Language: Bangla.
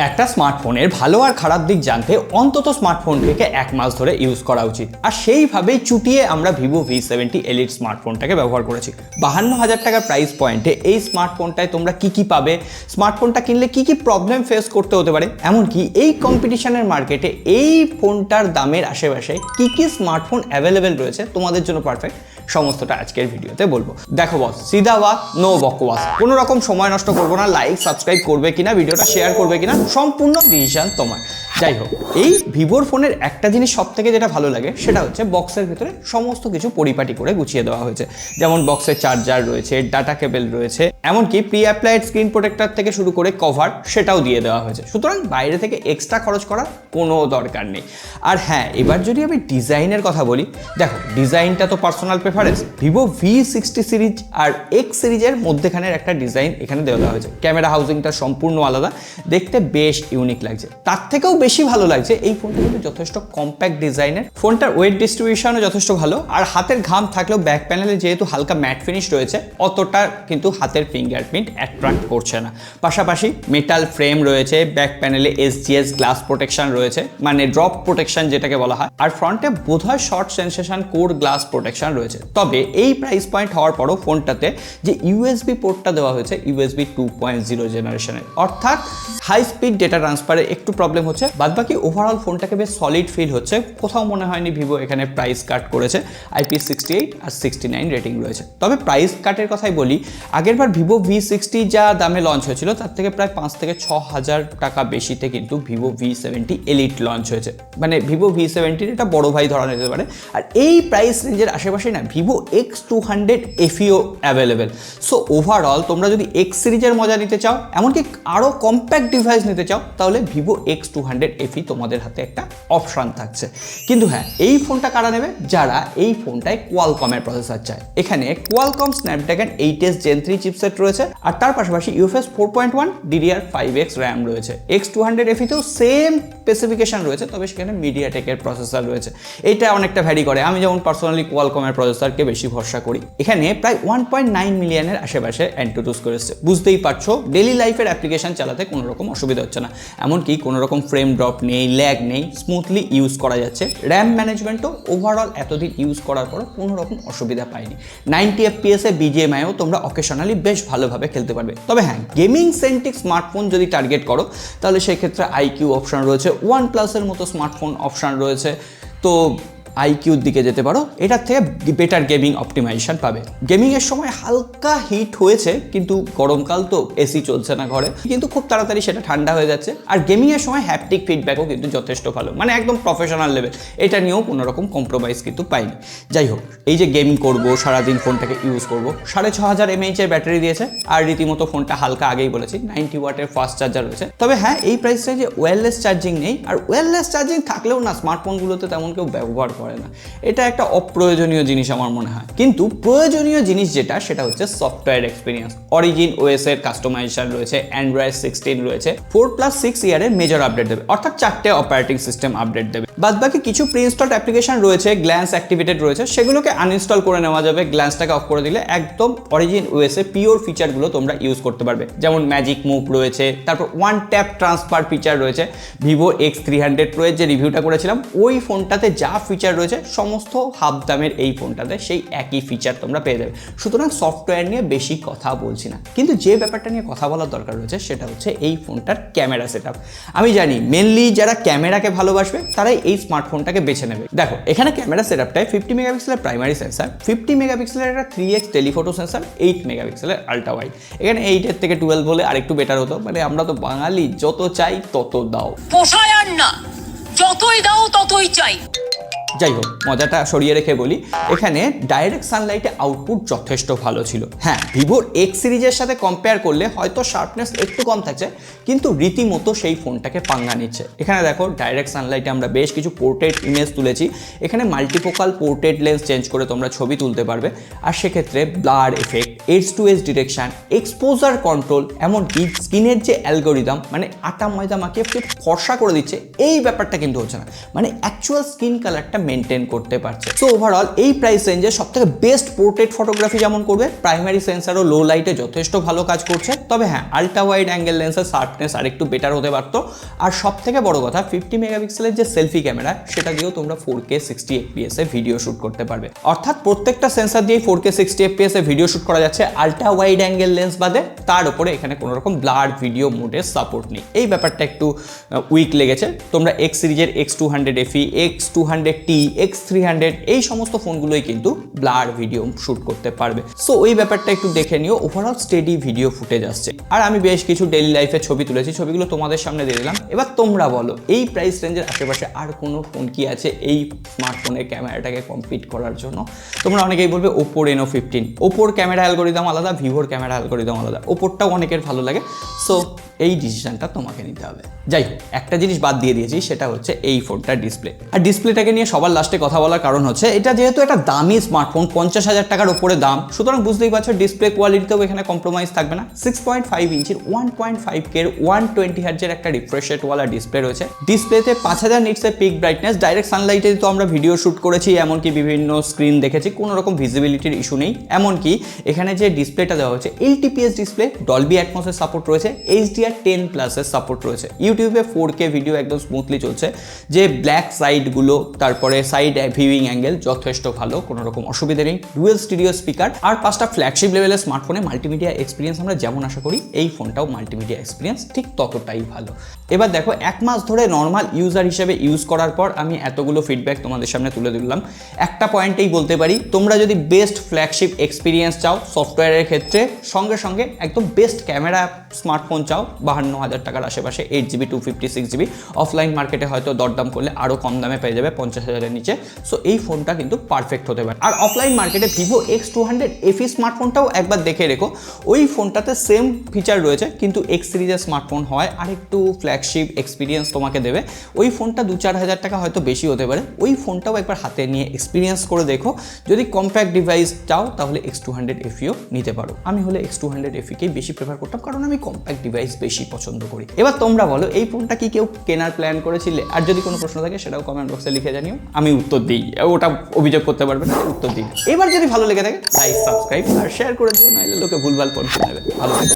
একটা স্মার্টফোনের ভালো আর খারাপ দিক জানতে অন্তত স্মার্টফোনটিকে 1 মাস ধরে ইউজ করা উচিত। আর সেইভাবেই চুটিয়ে আমরা ভিভো V70 এলিট স্মার্টফোনটাকে ব্যবহার করেছি। 52,000 টাকার প্রাইস পয়েন্টে এই স্মার্টফোনটায় তোমরা কি পাবে, স্মার্টফোনটা কিনলে কি প্রবলেম ফেস করতে হতে পারে, এমনকি এই কম্পিটিশনের মার্কেটে এই ফোনটার দামের আশেপাশে কি স্মার্টফোন অ্যাভেলেবেল রয়েছে তোমাদের জন্য পারফেক্ট, সমস্তটা আজকের ভিডিওতে বলবো। দেখো বস, সিধা ওয়াক নো বকওয়াস, কোনো রকম সময় নষ্ট করবো না। লাইক সাবস্ক্রাইব করবে কিনা, ভিডিওটা শেয়ার করবে কিনা, সম্পূর্ণ ডিসিশন তোমার। যাই হোক, এই ভিভোর ফোনের একটা জিনিস সব থেকে যেটা ভালো লাগে সেটা হচ্ছে বক্সের ভিতরে সমস্ত কিছু পরিপাটি করে গুছিয়ে দেওয়া হয়েছে। যেমন বক্সের চার্জার রয়েছে, ডাটা কেবল রয়েছে, এমনকি প্রি অ্যাপ্লাইড স্ক্রিন প্রোটেক্টর থেকে শুরু করে কভার সেটাও দিয়ে দেওয়া হয়েছে। সুতরাং বাইরে থেকে এক্সট্রা খরচ করার কোনো দরকার নেই। আর হ্যাঁ, এবার যদি আমি ডিজাইনের কথা বলি, দেখো ডিজাইনটা তো personal preference. Vivo V60 series আর X সিরিজের মধ্যেখানের একটা ডিজাইন এখানে দেওয়া হয়েছে। ক্যামেরা হাউজিংটা সম্পূর্ণ আলাদা, দেখতে বেশ ইউনিক লাগছে। তার থেকেও বেশি ভালো লাগছে এই ফোনটা কিন্তু যথেষ্ট কম্প্যাক্ট ডিজাইনের। ফোনটার ওয়েট ডিস্ট্রিবিউশনও যথেষ্ট ভালো। আর হাতের ঘাম থাকলেও ব্যাক প্যানেলে যেহেতু হালকা ম্যাট ফিনিশ রয়েছে, অতটা কিন্তু হাতের ফিঙ্গারপ্রিন্ট অ্যাট্রাক্ট করছে না। পাশাপাশি মেটাল ফ্রেম রয়েছে, ব্যাক প্যানেলে SGS গ্লাস প্রোটেকশন রয়েছে, মানে ড্রপ প্রোটেকশন যেটাকে বলা হয়। আর ফ্রন্টে বোধহয় short sensation core glass protection রয়েছে। তবে এই প্রাইস পয়েন্ট হওয়ার পরও ফোনটাতে যে USB পোর্টটা দেওয়া হয়েছে USB 2.0 জেনারেশনের, অর্থাৎ হাই স্পিড ডেটা ট্রান্সফারে একটু প্রবলেম হচ্ছে। বাদবাকি ওভারঅল ফোনটাকে বেশ সলিড ফিল হচ্ছে। কোথাও মনে হয়নি ভিভো এখানে প্রাইস কাট করেছে। IP68 আর 69 রেটিং রয়েছে। তবে প্রাইস কাটের কথাই বলি, আগেরবার ভিভো V60 যা দামে লঞ্চ হয়েছিল তার থেকে প্রায় 5 থেকে 6,000 টাকা বেশিতে কিন্তু ভিভো V70 এলিট লঞ্চ হয়েছে। মানে ভিভো V70 এটা বড় ভাই ধরা যেতে পারে। আর এই প্রাইস রেঞ্জের আশেপাশে না ভিভো X200 FEও অ্যাভেলেবেল। সো ওভারঅল তোমরা যদি X সিরিজের মজা নিতে চাও, এমনকি আরও কম্প্যাক্ট ডিভাইস নিতে চাও, তাহলে ভিভো X200 FE তোমাদের হাতে একটা অপশান থাকছে। কিন্তু হ্যাঁ, এই ফোনটা কারা নেবে? যারা এই ফোনটায় কোয়ালকমের প্রসেসর চায়। এখানে Qualcomm Snapdragon 8S Gen 3 chipset রয়েছে। আর তার পাশাপাশি UFS 4.1 DDR5X র্যাম রয়েছে। X200 FEতেও সেম স্পেসিফিকেশন রয়েছে, তবে সেখানে মিডিয়াটেকের প্রসেসর রয়েছে। এইটা অনেকটা ভ্যারি করে। আমি যেমন পার্সোনালি কোয়ালকমের প্রসেসরকে বেশি ভরসা করি। এখানে প্রায় 1.9 মিলিয়নের আশেপাশে অ্যান্টুটু স্কোর এসেছে। বুঝতেই পারছো, ডেলি লাইফের অ্যাপ্লিকেশন চালাতে কোনো রকম অসুবিধা হচ্ছে না। এমনকি কোনো রকম ফ্রেম ড্রপ নেই, ল্যাগ নেই, স্মুথলি ইউজ করা যাচ্ছে। র্যাম ম্যানেজমেন্টও ওভারঅল এতদিন ইউজ করার পর কোনো রকম অসুবিধা পাইনি। 90 FPS BGMIও তোমরা অকেশনালি বেশ ভালোভাবে খেলতে পারবে। তবে হ্যাঁ, গেমিং সেন্ট্রিক স্মার্টফোন যদি টার্গেট করো, তাহলে সেক্ষেত্রে IQ অপশান রয়েছে, OnePlus-এর মতো স্মার্টফোন অপশান রয়েছে। তো IQর দিকে যেতে পারো, এটার থেকে বেটার গেমিং অপটিমাইজেশন পাবে। গেমিংয়ের সময় হালকা হিট হয়েছে, কিন্তু গরমকাল তো এসি চলছে না ঘরে, কিন্তু খুব তাড়াতাড়ি সেটা ঠান্ডা হয়ে যাচ্ছে। আর গেমিংয়ের সময় হ্যাপটিক ফিডব্যাকও কিন্তু যথেষ্ট ভালো, মানে একদম প্রফেশনাল লেভেল। এটা নিয়েও কোনো রকম কম্প্রোমাইজ কিন্তু পাইনি। যাই হোক, এই যে গেমিং করবো, সারাদিন ফোনটাকে ইউজ করবো, 6500 mAh ব্যাটারি দিয়েছে। আর রীতিমতো ফোনটা হালকা, আগেই বলেছি 90 ওয়াটের ফাস্ট চার্জার রয়েছে। তবে হ্যাঁ, এই প্রাইস রেঞ্জে ওয়্যারলেস চার্জিং নেই। আর ওয়্যারলেস চার্জিং থাকলেও না স্মার্টফোনগুলোতে তেমন কেউ ব্যবহার করে না। এটা একটা অপ্রয়োজনীয় জিনিস আমার মনে হয়। কিন্তু প্রয়োজনীয় জিনিস যেটা, সেটা হচ্ছে সফটওয়্যার এক্সপিরিয়েন্স। অরিজিন OS এর কাস্টমাইজেশন রয়েছে, Android 16 রয়েছে, 4+6 ইয়ারের মেজর আপডেট দেবে, অর্থাৎ 4টে অপারেটিং সিস্টেম আপডেট দেবে। বাদবাকি কিছু প্রি ইনস্টলড অ্যাপ্লিকেশন রয়েছে, গ্ল্যান্স অ্যাক্টিভেটেড রয়েছে, সেগুলোকে আনইনস্টল করে নেওয়া যাবে। গ্ল্যান্সটাকে অফ করে দিলে একদম অরিজিন OS এর পিওর ফিচারগুলো তোমরা ইউজ করতে পারবে। যেমন ম্যাজিক মুভ রয়েছে, তারপর ওয়ান ট্যাপ ট্রান্সফার ফিচার রয়েছে। ভিভো X300 Pro এর যে রিভিউটা করেছিলাম, ওই ফোনটাতে যা ফিচার রয়েছে সমস্ত হাফ দামের এই ফোনটাতে সেই একই ফিচার তোমরা পেয়ে যাবে। সুতরাং সফটওয়্যার নিয়ে বেশি কথা বলছি না, কিন্তু যে ব্যাপারটা নিয়ে কথা বলার দরকার রয়েছে সেটা হচ্ছে এই ফোনটার ক্যামেরা সেটআপ। আমি জানি মেনলি যারা ক্যামেরাকে ভালোবাসবে তারাই এই স্মার্টফোনটাকে বেছে নেবে। দেখো, এখানে ক্যামেরা সেটআপটায় 50 মেগাপিক্সেলের প্রাইমারি সেন্সার, 50 মেগাপিক্সেলের একটা 3x টেলিফোটো সেন্সার, 8 মেগাপিক্সেলের আল্ট্রা ওয়াইড। এখানে 8-এর থেকে 12 হলে আরেকটু বেটার হতো। মানে আমরা তো বাঙালি, যত চাই তত দাও, পোষায় আর না, যতই দাও ততই চাই। যাই হোক, মজাটা সরিয়ে রেখে বলি, এখানে ডাইরেক্ট সানলাইটে আউটপুট যথেষ্ট ভালো ছিল। হ্যাঁ, ভিভোর X সিরিজের সাথে কম্পেয়ার করলে হয়তো শার্পনেস একটু কম থাকছে, কিন্তু রীতিমতো সেই ফোনটাকে পাঙ্গা নিচ্ছে। এখানে দেখো, ডাইরেক্ট সানলাইটে আমরা বেশ কিছু পোর্ট্রেট ইমেজ তুলেছি। এখানে মাল্টিফোকাল পোর্ট্রেট লেন্স চেঞ্জ করে তোমরা ছবি তুলতে পারবে। আর সেক্ষেত্রে blur effect, edge to edge detection, exposure control, এমনকি স্কিনের যে অ্যালগোরিদম, মানে আটা ময়দা মাখিয়ে ফর্সা করে দিচ্ছে, এই ব্যাপারটা কিন্তু হচ্ছে না। মানে অ্যাকচুয়াল স্কিন কালারটা একটা মেনটেন করতে পারছে। সো ওভারঅল এই প্রাইস রেঞ্জে সবথেকে বেস্ট পোর্ট্রেট ফটোগ্রাফি যেমন করবে, প্রাইমারি সেন্সারও লো লাইটে যথেষ্ট ভালো কাজ করছে। তবে হ্যাঁ, আলট্রা ওয়াইড অ্যাঙ্গেল লেন্সের শার্পনেস আরেকটু বেটার হতে পারতো। আর সব থেকে বড় কথা 50 মেগাপিক্সেলের যে সেলফি ক্যামেরা, সেটা দিয়েও তোমরা 4K 60 FPS এ ভিডিও শুট করতে পারবে। অর্থাৎ প্রত্যেকটা সেন্সার দিয়ে 4K 60 FPS এ ভিডিও শুট করা যাচ্ছে, আলট্রা ওয়াইড অ্যাঙ্গেল লেন্স বাদে। তার উপরে এখানে কোনো রকম ব্লার ভিডিও মোডের সাপোর্ট নেই, এই ব্যাপারটা একটু উইক লেগেছে। তোমরা X সিরিজের X200 FE, X200T, X300 এই সমস্ত ফোনগুলোই কিন্তু ব্লার ভিডিও শুট করতে পারবে। সো ওই ব্যাপারটা একটু দেখে নিও। ওভারঅল স্টেডি ভিডিও ফুটেজ আসছে। আর আমি বেশ কিছু ডেইলি লাইফের ছবি তুলেছি, ছবিগুলো তোমাদের সামনে দিয়ে দিলাম। এবার তোমরা বলো, এই প্রাইস রেঞ্জের আশেপাশে আর কোনো ফোন কি আছে এই স্মার্টফোনের ক্যামেরাটাকে কম্পিট করার জন্য? তোমরা অনেকেই বলবে ওপোর Reno15, ওপোর ক্যামেরা অ্যালগোরিদম আলাদা, ভিভোর ক্যামেরা অ্যালগোরিদম আলাদা, ওপোরটাও অনেকের ভালো লাগে। সো এই ডিসিশনটা তোমাকে নিতে হবে। যাই হোক, একটা জিনিস বাদ দিয়ে দিয়েছি, সেটা হচ্ছে এই ফোনটার ডিসপ্লে। আর ডিসপ্লেটাকে নিয়ে সবার লাস্টে কথা বলার কারণ হচ্ছে, এটা যেহেতু একটা দামি স্মার্টফোন, 50,000 টাকার উপরে দাম, সুতরাং বুঝতেই পারছো ডিসপ্লে কোয়ালিটিতেও এখানে কম্প্রোমাইজ থাকবে না। 6.5 ইঞ্চির 1.5K 120 হার্জের একটা রিফ্রেশ রেটওয়ালা ডিসপ্লে রয়েছে। ডিসপ্লেতে 5000 নিটসের পিক ব্রাইটনেস, ডাইরেক্ট সানলাইটে তো আমরা ভিডিও শুট করেছি, এমনকি বিভিন্ন স্ক্রিন দেখেছি, কোনো রকম ভিজিবিলিটির ইস্যু নেই। এমনকি এখানে যে ডিসপ্লেটা দেওয়া হচ্ছে LTPS ডিসপ্লে, ডলবি অ্যাটমসের সাপোর্ট রয়েছে, HDR10+ এর সাপোর্ট রয়েছে। ইউটিউবে 4K ভিডিও একদম স্মুথলি চলছে, যে ব্ল্যাক সাইডগুলো, তারপরে সাইড ভিউইং অ্যাঙ্গেল যথেষ্ট ভালো, কোনো রকম অসুবিধা নেই। ডুয়েল স্টিরিও স্পিকার, আর 5টা ফ্ল্যাগশিপ লেভেলের স্মার্টফোনে মাল্টিমিডিয়া এক্সপিরিয়েন্স আমরা যেমন আশা করি, এই ফোনটাও মাল্টিমিডিয়া এক্সপিরিয়েন্স ঠিক ততটাই ভালো। এবার দেখো, 1 মাস ধরে নর্মাল ইউজার হিসেবে ইউজ করার পর আমি এতগুলো ফিডব্যাক তোমাদের সামনে তুলে দিলাম। একটা পয়েন্টেই বলতে পারি, তোমরা যদি বেস্ট ফ্ল্যাগশিপ এক্সপিরিয়েন্স চাও সফটওয়্যারের ক্ষেত্রে, সঙ্গে সঙ্গে একদম বেস্ট ক্যামেরা স্মার্টফোন চাও, 52,000 টাকার আশেপাশে, 8GB 256GB, অফলাইন মার্কেটে হয়তো দরদাম করলে আরও কম দামে পেয়ে যাবে 50,000-এর নিচে। সো এই ফোনটা কিন্তু পারফেক্ট হতে পারে। আর অফলাইন মার্কেটে ভিভো X200 FE স্মার্টফোনটাও একবার দেখে রেখো, ওই ফোনটাতে সেম ফিচার রয়েছে, কিন্তু X সিরিজের স্মার্টফোন হয় আর একটু ফ্ল্যাগশিপ এক্সপিরিয়েন্স তোমাকে দেবে। ওই ফোনটা 2-4 হাজার টাকা হয়তো বেশি হতে পারে, ওই ফোনটাও একবার হাতে নিয়ে এক্সপিরিয়েন্স করে দেখো। যদি কম্প্যাক্ট ডিভাইস চাও তাহলে X200 FEও নিতে পারো। আমি হলে X200 FEকেই বেশি প্রেফার করতাম, কারণ আমি কম্প্যাক্ট ডিভাইস বেশি পছন্দ করি। এবার তোমরা বলো, এই ফোনটা কি কেউ কেনার প্ল্যান করেছিলে? আর যদি কোনো প্রশ্ন থাকে সেটাও কমেন্ট বক্সে লিখে জানিও, আমি উত্তর দিই। ওটা অভিযোগ করতে পারবে না, উত্তর দিই। এবার যদি ভালো লেগে থাকে লাইক, সাবস্ক্রাইব আর শেয়ার করে দিও, নাহলে লোকে ভুলভাল পড়ে নেবে। ভালো